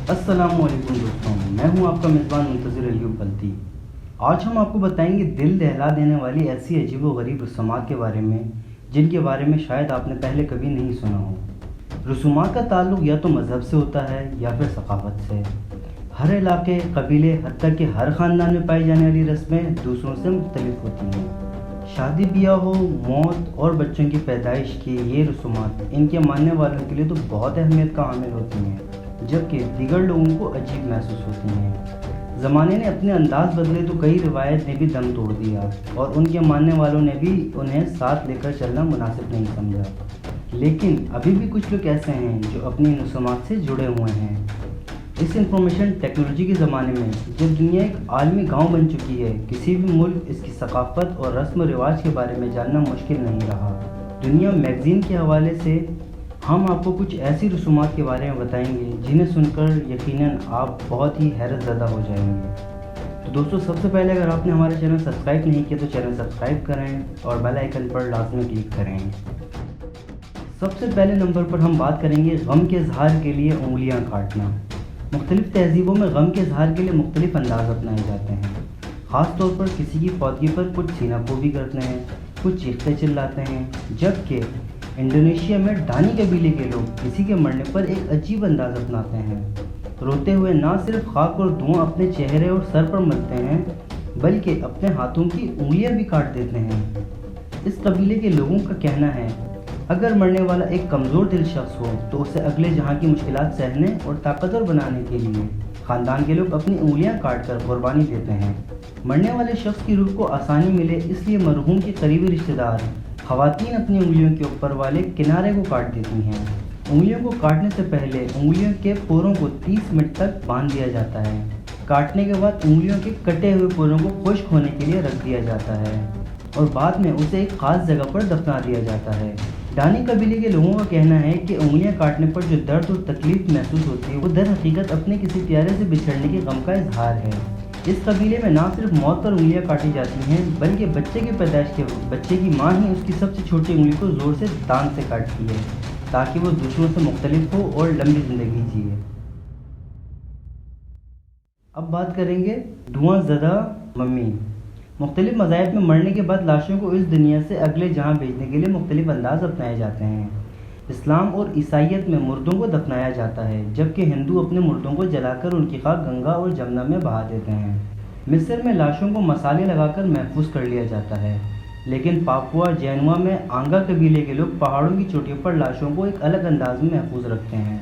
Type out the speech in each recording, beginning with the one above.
अस्सलामुअलैकुम दोस्तों, मैं हूं आपका मेज़बान मुंतज़िर अयूब बल्ती। आज हम आपको बताएंगे दिल दहला देने वाली ऐसी अजीब व गरीब रस्मात के बारे में जिनके बारे में शायद आपने पहले कभी नहीं सुना हो। रस्मात का ताल्लुक़ या तो मज़हब से होता है या फिर सकाफ़त से। हर इलाके, कबीले, हत्ता कि हर ख़ानदान में पाई जाने वाली रस्में दूसरों से मुख्तलिफ होती हैं। शादी ब्याह हो, मौत और बच्चों की पैदाइश की ये रस्मात इनके मानने वालों के लिए तो बहुत अहमियत का हामिल होती हैं, जबकि दीगर लोगों को अजीब महसूस होती हैं। ज़माने ने अपने अंदाज़ बदले तो कई रिवायत ने भी दम तोड़ दिया और उनके मानने वालों ने भी उन्हें साथ लेकर चलना मुनासिब नहीं समझा। लेकिन अभी भी कुछ लोग ऐसे हैं जो अपनी रस्मात से जुड़े हुए हैं। इस इंफॉर्मेशन टेक्नोलॉजी के ज़माने में जब दुनिया एक आलमी गांव बन चुकी है, किसी भी मुल्क इसकी सकाफ़त और रस्म रिवाज के बारे में जानना मुश्किल नहीं रहा। दुनिया मैगज़ीन के हवाले से हम आपको कुछ ऐसी रस्मात के बारे में बताएंगे जिन्हें सुनकर यकीनन आप बहुत ही हैरत ज़दा हो जाएंगे। तो दोस्तों, सबसे पहले अगर आपने हमारे चैनल सब्सक्राइब नहीं किया तो चैनल सब्सक्राइब करें और बेल आइकन पर लाजमी क्लिक करें। सबसे पहले नंबर पर हम बात करेंगे गम के इजहार के लिए उंगलियां काटना। मुख्तलिफ़ तहज़ीबों में गम के इजहार के लिए मुख्तलिफ़ अंदाज़ अपनाए जाते हैं। ख़ास तौर पर किसी की फौतगी पर कुछ सीना कोबी करते हैं, कुछ चीखते चिल्लाते हैं, जबकि इंडोनेशिया में डानी कबीले के लोग किसी के मरने पर एक अजीब अंदाज़ अपनाते हैं। रोते हुए ना सिर्फ खाक और धुआं अपने चेहरे और सर पर मलते हैं, बल्कि अपने हाथों की उंगलियां भी काट देते हैं। इस कबीले के लोगों का कहना है, अगर मरने वाला एक कमज़ोर दिल शख्स हो तो उसे अगले जहां की मुश्किलात सहने और ताकतवर बनाने के लिए ख़ानदान के लोग अपनी उंगलियां काटकर कुर्बानी देते हैं। मरने वाले शख्स की रूह को आसानी मिले इसलिए मरहूम के करीबी रिश्तेदार ख़वातीन अपनी उंगलियों के ऊपर वाले किनारे को काट देती हैं। उंगलियों को काटने से पहले उंगलियों के पोरों को 30 मिनट तक बांध दिया जाता है। काटने के बाद उंगलियों के कटे हुए पोरों को खुश्क होने के लिए रख दिया जाता है और बाद में उसे एक ख़ास जगह पर दफना दिया जाता है। डानी कबीले के लोगों का कहना है कि उंगलियां काटने पर जो दर्द और तकलीफ महसूस होती है वो दर हकीकत अपने किसी प्यारे से बिछड़ने के गम का इजहार है। इस कबीले में ना सिर्फ मौत पर उंगलियां काटी जाती हैं, बल्कि बच्चे की पैदाइश के वक्त बच्चे की मां ही उसकी सबसे छोटी उंगली को ज़ोर से दांत से काटती है ताकि वो दूसरों से मुख्तलिफ हो और लंबी ज़िंदगी जिए। अब बात करेंगे धुआं ज़दा मम्मी। मुख्तलिफ मज़ाहिब में मरने के बाद लाशों को इस दुनिया से अगले जहां भेजने के लिए मुख्तलिफ अंदाज अपनाए जाते हैं। इस्लाम और ईसाइयत में मुर्दों को दफनाया जाता है, जबकि हिंदू अपने मुर्दों को जलाकर उनकी खाक गंगा और जमुना में बहा देते हैं। मिस्र में लाशों को मसाले लगाकर महफूज कर लिया जाता है, लेकिन पापुआ जैनुआ में आंगा कबीले के लोग पहाड़ों की चोटियों पर लाशों को एक अलग अंदाज में महफूज रखते हैं।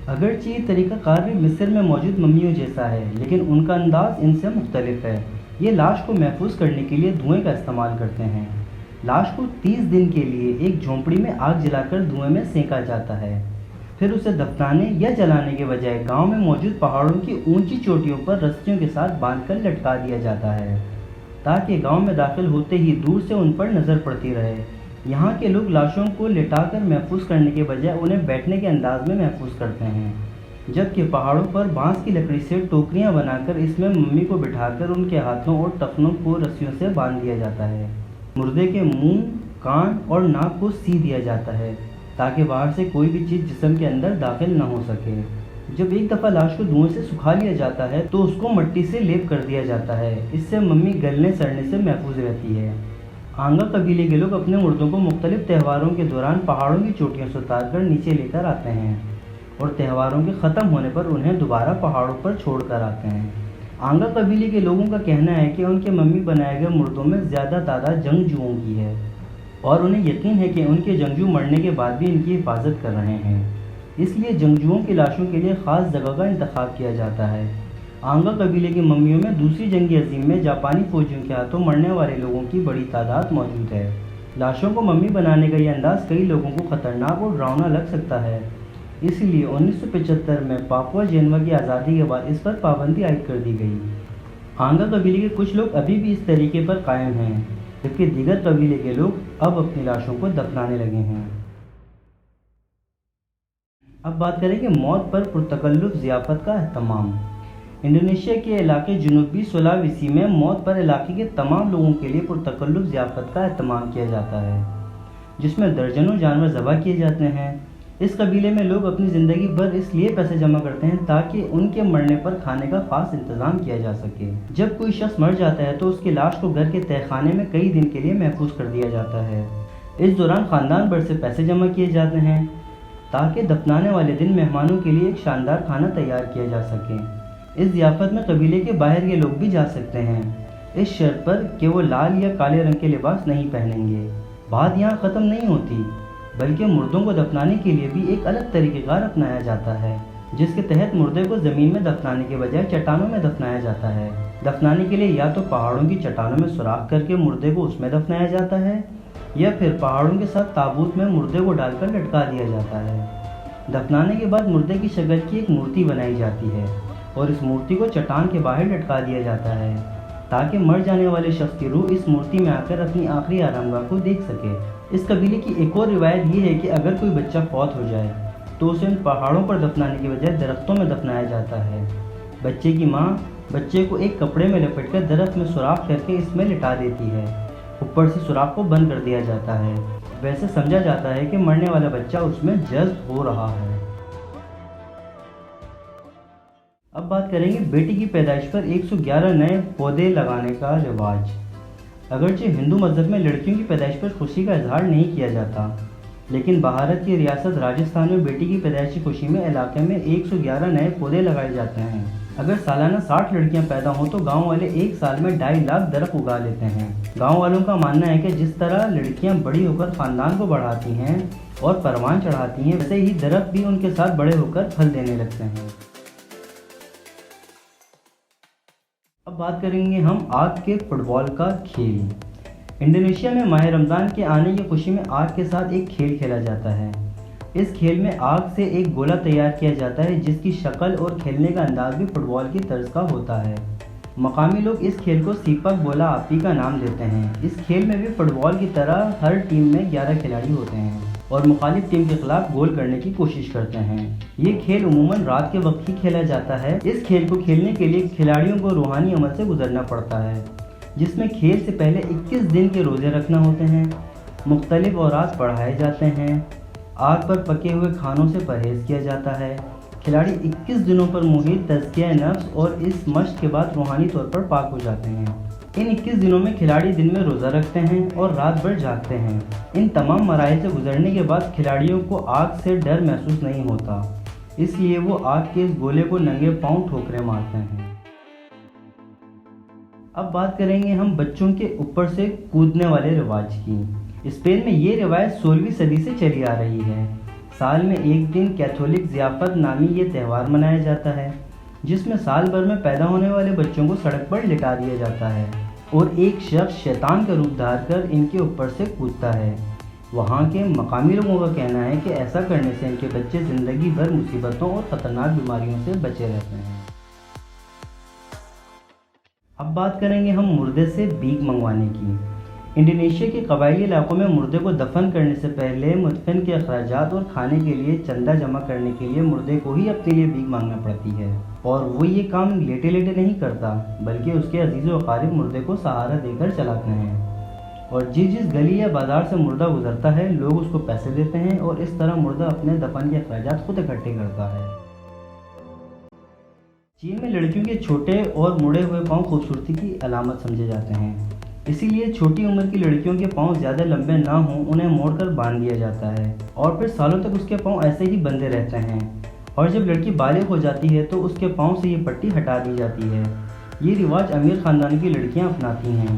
अगरचे ये तरीक़ाकार भी मिस्र में मौजूद मम्मियों जैसा है, लेकिन उनका अंदाज इनसे मुख्तलिफ है। ये लाश को महफूज करने के लिए धुएं का इस्तेमाल करते हैं। लाश को 30 दिन के लिए एक झोंपड़ी में आग जलाकर धुएं में सेंका जाता है। फिर उसे दफनाने या जलाने के बजाय गांव में मौजूद पहाड़ों की ऊंची चोटियों पर रस्सियों के साथ बांधकर लटका दिया जाता है ताकि गांव में दाखिल होते ही दूर से उन पर नज़र पड़ती रहे। यहाँ के लोग लाशों को लिटाकर महफूज करने के बजाय उन्हें बैठने के अंदाज में महफूज करते हैं, जबकि पहाड़ों पर बांस की लकड़ी से टोकरियां बनाकर इसमें मम्मी को बिठाकर उनके हाथों और टखनों को रस्सियों से बांध दिया जाता है। मुर्दे के मुंह, कान और नाक को सी दिया जाता है ताकि बाहर से कोई भी चीज़ जिस्म के अंदर दाखिल न हो सके। जब एक दफ़ा लाश को धुएं से सुखा लिया जाता है तो उसको मिट्टी से लेप कर दिया जाता है। इससे मम्मी गलने सड़ने से महफूज रहती है। आंगा कबीले के लोग अपने मुर्दों को मुख्तलिफ त्योहारों के दौरान पहाड़ों की चोटियों से उतार कर नीचे लेकर आते हैं और त्योहारों के ख़त्म होने पर उन्हें दोबारा पहाड़ों पर छोड़ कर आते हैं। आंगा कबीले के लोगों का कहना है कि उनके मम्मी बनाए गए मुर्दों में ज़्यादा तादाद जंगजुओं की है और उन्हें यकीन है कि उनके जंगजू मरने के बाद भी इनकी हिफाजत कर रहे हैं, इसलिए जंगजुओं की लाशों के लिए ख़ास जगह का इंतखाब किया जाता है। आंगा कबीले की मम्मियों में दूसरी जंग अज़ीम में जापानी फ़ौजियों के हाथों मरने वाले लोगों की बड़ी तादाद मौजूद है। लाशों को मम्मी बनाने का यह अंदाज़ कई लोगों को ख़तरनाक और डरावना लग सकता है, इसलिए 1975 में पापुआ जैनुआ की आज़ादी के बाद इस पर पाबंदी आयद कर दी गई। आंगा कबीले के कुछ लोग अभी भी इस तरीके पर कायम हैं, जबकि दीगर कबीले के लोग अब अपनी लाशों को दफनाने लगे हैं। अब बात करेंगे मौत पर पुरतकल्लुफ़ ज़ियाफ़त का अहतमाम। इंडोनेशिया के इलाके जनूबी सुलावेसी में मौत पर इलाके के तमाम लोगों के लिए पुरतकल्लुफ़ ज़ियाफ़त का अहतमाम किया जाता है, जिसमें दर्जनों जानवर ज़बह किए जाते हैं। اس قبیلے میں لوگ اپنی زندگی بھر اس لیے پیسے جمع کرتے ہیں تاکہ ان کے مرنے پر کھانے کا خاص انتظام کیا جا سکے۔ جب کوئی شخص مر جاتا ہے تو اس کی لاش کو گھر کے تہہ خانے میں کئی دن کے لیے محفوظ کر دیا جاتا ہے۔ اس دوران خاندان بھر سے پیسے جمع کیے جاتے ہیں تاکہ دفنانے والے دن مہمانوں کے لیے ایک شاندار کھانا تیار کیا جا سکے۔ اس ضیافت میں قبیلے کے باہر کے لوگ بھی جا سکتے ہیں، اس شرط پر کہ وہ لال یا کالے رنگ کے لباس نہیں پہنیں گے۔ بات یہاں ختم نہیں ہوتی، بلکہ مردوں کو دفنانے کے لیے بھی ایک الگ طریقہ کار اپنایا جاتا ہے، جس کے تحت مردے کو زمین میں دفنانے کے بجائے چٹانوں میں دفنایا جاتا ہے۔ دفنانے کے لیے یا تو پہاڑوں کی چٹانوں میں سوراخ کر کے مردے کو اس میں دفنایا جاتا ہے، یا پھر پہاڑوں کے ساتھ تابوت میں مردے کو ڈال کر لٹکا دیا جاتا ہے۔ دفنانے کے بعد مردے کی شکل کی ایک مورتی بنائی جاتی ہے اور اس مورتی کو چٹان کے باہر لٹکا دیا جاتا ہے تاکہ مر جانے والے شخص کی روح اس مورتی میں آ کر اپنی آخری آرامگاہ کو دیکھ سکے۔ اس قبیلے کی ایک اور روایت یہ ہے کہ اگر کوئی بچہ فوت ہو جائے تو اسے ان پہاڑوں پر دفنانے کے بجائے درختوں میں دفنایا جاتا ہے۔ بچے کی ماں بچے کو ایک کپڑے میں لپٹ کر درخت میں سوراخ کر کے اس میں لٹا دیتی ہے، اوپر سے سوراخ کو بند کر دیا جاتا ہے۔ ویسے سمجھا جاتا ہے کہ مرنے والا بچہ اس میں جذب ہو رہا ہے۔ اب بات کریں گے بیٹی کی پیدائش پر 111 نئے پودے لگانے کا رواج۔ اگرچہ ہندو مذہب میں لڑکیوں کی پیدائش پر خوشی کا اظہار نہیں کیا جاتا، لیکن بھارت کی ریاست راجستھان میں بیٹی کی پیدائش کی خوشی میں علاقے میں 111 نئے پودے لگائے جاتے ہیں۔ اگر سالانہ 60 لڑکیاں پیدا ہوں تو گاؤں والے ایک سال میں 2.5 لاکھ درخت اگا لیتے ہیں۔ گاؤں والوں کا ماننا ہے کہ جس طرح لڑکیاں بڑی ہو کر خاندان کو بڑھاتی ہیں اور پروان چڑھاتی ہیں، ویسے ہی درخت بھی ان کے ساتھ بڑے ہو کر پھل دینے لگتے ہیں۔ اب بات کریں گے ہم آگ کے فٹ بال کا کھیل۔ انڈونیشیا میں ماہ رمضان کے آنے کی خوشی میں آگ کے ساتھ ایک کھیل کھیلا جاتا ہے۔ اس کھیل میں آگ سے ایک گولا تیار کیا جاتا ہے جس کی شکل اور کھیلنے کا انداز بھی فٹ بال کی طرز کا ہوتا ہے۔ مقامی لوگ اس کھیل کو سیپک بولا آپی کا نام دیتے ہیں۔ اس کھیل میں بھی فٹ بال کی طرح ہر ٹیم میں 11 کھلاڑی ہوتے ہیں اور مخالف ٹیم کے خلاف گول کرنے کی کوشش کرتے ہیں۔ یہ کھیل عموماً رات کے وقت ہی کھیلا جاتا ہے۔ اس کھیل کو کھیلنے کے لیے کھلاڑیوں کو روحانی عمل سے گزرنا پڑتا ہے، جس میں کھیل سے پہلے 21 دن کے روزے رکھنا ہوتے ہیں، مختلف اوراد پڑھائے جاتے ہیں، آگ پر پکے ہوئے کھانوں سے پرہیز کیا جاتا ہے۔ کھلاڑی 21 دنوں پر محیط تزکیہ نفس اور اس مشق کے بعد روحانی طور پر پاک ہو جاتے ہیں۔ ان 21 دنوں میں کھلاڑی دن میں روزہ رکھتے ہیں اور رات بھر جاگتے ہیں۔ ان تمام مراحل سے گزرنے کے بعد کھلاڑیوں کو آگ سے ڈر محسوس نہیں ہوتا، اس لیے وہ آگ کے اس گولے کو ننگے پاؤں ٹھوکریں مارتے ہیں۔ اب بات کریں گے ہم بچوں کے اوپر سے کودنے والے رواج کی۔ اسپین میں یہ روایت 16ویں صدی سے چلی آ رہی ہے۔ سال میں ایک دن کیتھولک ضیافت نامی یہ تہوار منایا جاتا ہے، جس میں سال بھر میں پیدا ہونے والے بچوں کو سڑک پر لٹا دیا جاتا ہے اور ایک شخص شیطان کا روپ دھار کر ان کے اوپر سے کودتا ہے۔ وہاں کے مقامی لوگوں کا کہنا ہے کہ ایسا کرنے سے ان کے بچے زندگی بھر مصیبتوں اور خطرناک بیماریوں سے بچے رہتے ہیں۔ اب بات کریں گے ہم مردے سے بھیک منگوانے کی۔ انڈونیشیا کے قبائلی علاقوں میں مردے کو دفن کرنے سے پہلے مدفن کے اخراجات اور کھانے کے لیے چندہ جمع کرنے کے لیے مردے کو ہی اپنے لیے بھیک مانگنا پڑتی ہے، اور وہ یہ کام لیٹے لیٹے نہیں کرتا، بلکہ اس کے عزیز و اقارب مردے کو سہارا دے کر چلاتے ہیں، اور جس گلی یا بازار سے مردہ گزرتا ہے لوگ اس کو پیسے دیتے ہیں اور اس طرح مردہ اپنے دفن کے اخراجات خود اکٹھے کرتا ہے۔ چین میں لڑکیوں کے چھوٹے اور مڑے ہوئے پاؤں خوبصورتی کی علامت سمجھے جاتے ہیں، اسی لیے چھوٹی عمر کی لڑکیوں کے پاؤں زیادہ لمبے نہ ہوں انہیں موڑ کر باندھ دیا جاتا ہے، اور پھر سالوں تک اس کے پاؤں ایسے ہی بندھے رہتے ہیں، اور جب لڑکی بالغ ہو جاتی ہے تو اس کے پاؤں سے یہ پٹی ہٹا دی جاتی ہے۔ یہ رواج امیر خاندان کی لڑکیاں اپناتی ہیں،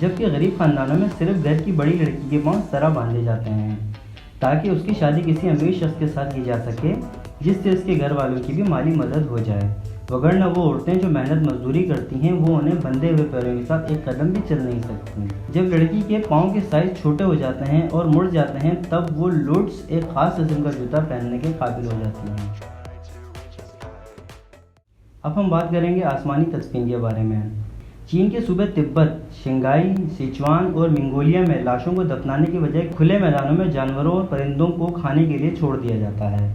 جبکہ غریب خاندانوں میں صرف گھر کی بڑی لڑکی کے پاؤں اس طرح باندھے جاتے ہیں تاکہ اس کی شادی کسی امیر شخص کے ساتھ کی جا سکے جس سے اس کے گھر والوں کی بھی مالی مدد ہو جائے، وگرنہ وہ عورتیں جو محنت مزدوری کرتی ہیں وہ انہیں بندھے ہوئے پیروں کے ساتھ ایک قدم بھی چل نہیں سکتی۔ جب لڑکی کے پاؤں کے سائز چھوٹے ہو جاتے ہیں اور مڑ جاتے ہیں تب وہ لوٹس ایک خاص قسم کا جوتا پہننے کے قابل ہو جاتی ہیں۔ اب ہم بات کریں گے آسمانی تدفین کے بارے میں۔ چین کے صوبے تبت، شنگھائی، سیچوان اور منگولیا میں لاشوں کو دفنانے کے بجائے کھلے میدانوں میں جانوروں اور پرندوں کو کھانے کے لیے چھوڑ دیا جاتا ہے۔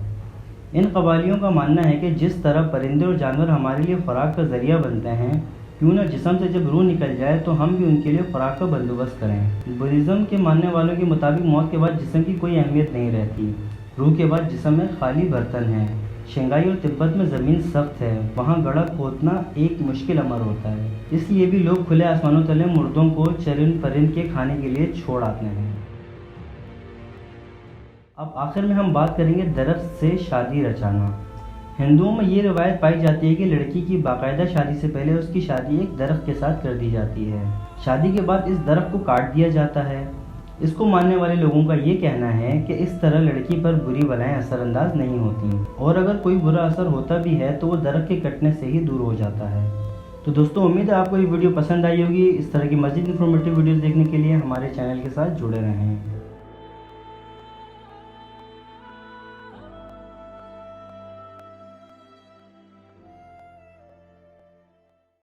ان قبائلیوں کا ماننا ہے کہ جس طرح پرندے اور جانور ہمارے لیے خوراک کا ذریعہ بنتے ہیں، کیوں نہ جسم سے جب روح نکل جائے تو ہم بھی ان کے لیے خوراک کا بندوبست کریں۔ بدھزم کے ماننے والوں کے مطابق موت کے بعد جسم کی کوئی اہمیت نہیں رہتی، रूह के बाद जिस्म में खाली बर्तन है। शंघाई और तिब्बत में ज़मीन सख्त है, वहाँ गड़ा खोदना एक मुश्किल अमर होता है, इसलिए भी लोग खुले आसमानों तले मुर्दों को चरिंद परिंद के खाने के लिए छोड़ आते हैं। अब आखिर में हम बात करेंगे दरख्त से शादी रचाना। हिंदुओं में ये रिवायत पाई जाती है कि लड़की की बाकायदा शादी से पहले उसकी शादी एक दरख्त के साथ कर दी जाती है। शादी के बाद इस दरख्त को काट दिया जाता है। इसको मानने वाले लोगों का ये कहना है कि इस तरह लड़की पर बुरी बलाएं असरअंदाज नहीं होती, और अगर कोई बुरा असर होता भी है तो वो दरख्त के कटने से ही दूर हो जाता है। तो दोस्तों, उम्मीद है आपको ये वीडियो पसंद आई होगी। इस तरह की मज़ीद इन्फॉर्मेटिव वीडियोज़ देखने के लिए हमारे चैनल के साथ जुड़े रहें।